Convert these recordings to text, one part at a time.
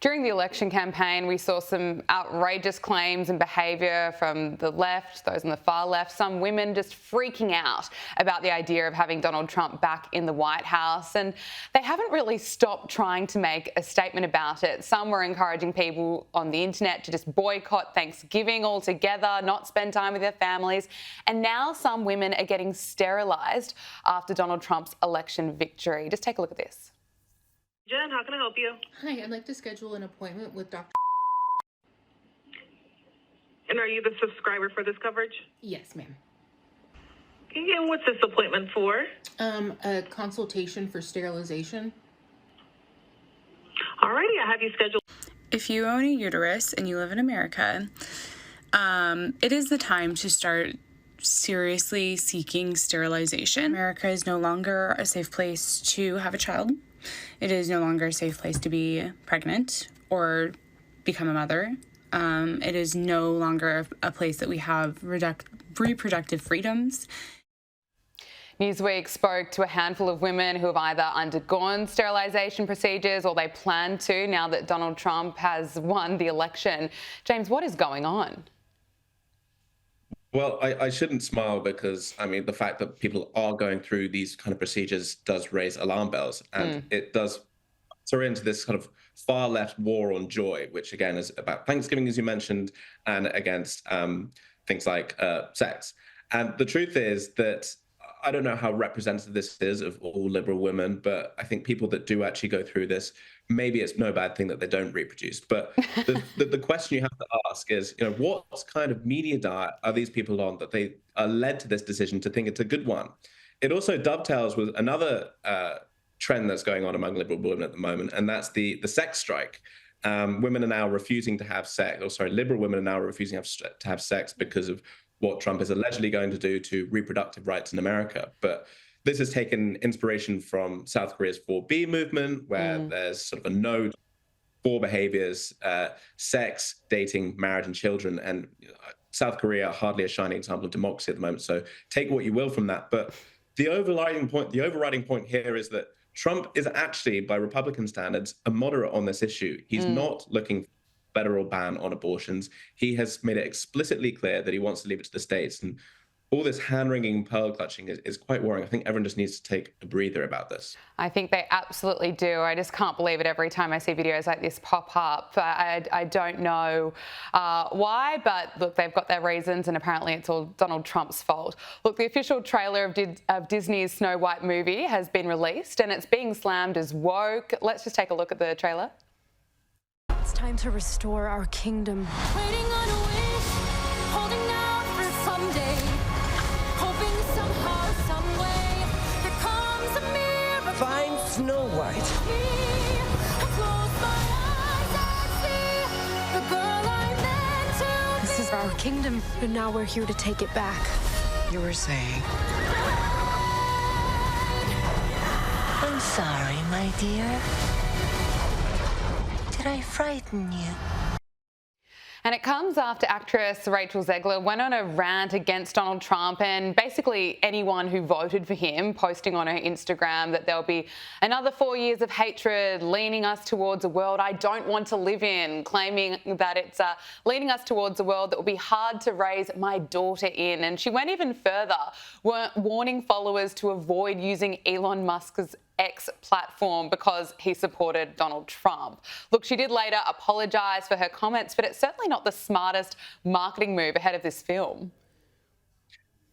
During the election campaign, we saw some outrageous claims and behaviour from the left, those on the far left, some women just freaking out about the idea of having Donald Trump back in the White House. And they haven't really stopped trying to make a statement about it. Some were encouraging people on the internet to just boycott Thanksgiving altogether, not spend time with their families. And now some women are getting sterilised after Donald Trump's election victory. Just take a look at this. Jen, how can I help you? Hi, I'd like to schedule an appointment with Dr. And are you the subscriber for this coverage? Yes, ma'am. Okay, and what's this appointment for? A consultation for sterilization. Alrighty, I have you scheduled. If you own a uterus and you live in America, it is the time to start seriously seeking sterilization. America is no longer a safe place to have a child. It is no longer a safe place to be pregnant or become a mother. It is no longer a place that we have reproductive freedoms. Newsweek spoke to a handful of women who have either undergone sterilisation procedures or they plan to now that Donald Trump has won the election. James, what is going on? Well, I shouldn't smile because, I mean, the fact that people are going through these kind of procedures does raise alarm bells, and it does enter into this kind of far left war on joy, which again is about Thanksgiving, as you mentioned, and against things like sex. And the truth is that I don't know how representative this is of all liberal women, but I think people that do actually go through this, maybe it's no bad thing that they don't reproduce. But the question you have to ask is, what kind of media diet are these people on that they are led to this decision to think it's a good one? It also dovetails with another trend that's going on among liberal women at the moment, and that's the sex strike. Women are now refusing to have sex, liberal women are now refusing to have sex because of what Trump is allegedly going to do to reproductive rights in America. But this has taken inspiration from South Korea's 4B movement, where there's sort of a no four behaviors, sex, dating, marriage, and children. And South Korea, hardly a shining example of democracy at the moment. So take what you will from that. But the overriding point here is that Trump is actually, by Republican standards, a moderate on this issue. He's not looking for a federal ban on abortions. He has made it explicitly clear that he wants to leave it to the states. And all this hand-wringing and pearl-clutching is quite worrying. I think everyone just needs to take a breather about this. I think they absolutely do. I just can't believe it every time I see videos like this pop up. I don't know why, but look, they've got their reasons, and apparently it's all Donald Trump's fault. Look, the official trailer of Disney's Snow White movie has been released, and it's being slammed as woke. Let's just take a look at the trailer. It's time to restore our kingdom. Waiting on a wish, holding out for someday. Find Snow White. This is our kingdom, and now we're here to take it back. You were saying? I'm sorry, my dear. Did I frighten you? And it comes after actress Rachel Zegler went on a rant against Donald Trump and basically anyone who voted for him, posting on her Instagram that there'll be another 4 years of hatred leaning us towards a world I don't want to live in, claiming that it's leaning us towards a world that will be hard to raise my daughter in. And she went even further, warning followers to avoid using Elon Musk's X platform because he supported Donald Trump. Look, she did later apologise for her comments, but it's certainly not the smartest marketing move ahead of this film.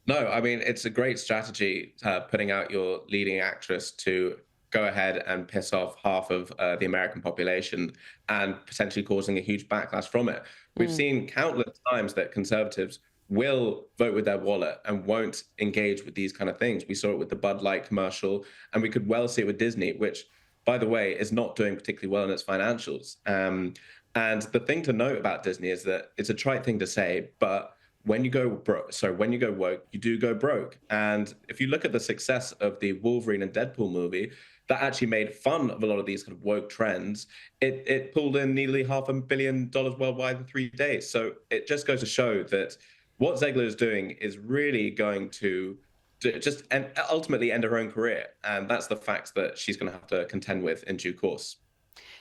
No, I mean, it's a great strategy putting out your leading actress to go ahead and piss off half of the American population and potentially causing a huge backlash from it. We've seen countless times that conservatives will vote with their wallet and won't engage with these kind of things. We saw it with the Bud Light commercial, and we could well see it with Disney, which, by the way, is not doing particularly well in its financials. And the thing to note about Disney is that it's a trite thing to say, but when you go woke, you do go broke. And if you look at the success of the Wolverine and Deadpool movie, that actually made fun of a lot of these kind of woke trends. It pulled in nearly $500 million worldwide in 3 days. So it just goes to show that what Zegler is doing is really going to just ultimately end her own career. And that's the facts that she's going to have to contend with in due course.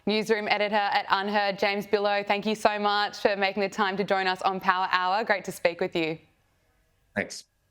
Newsroom editor at Unheard, James Billow, thank you so much for making the time to join us on Power Hour. Great to speak with you. Thanks.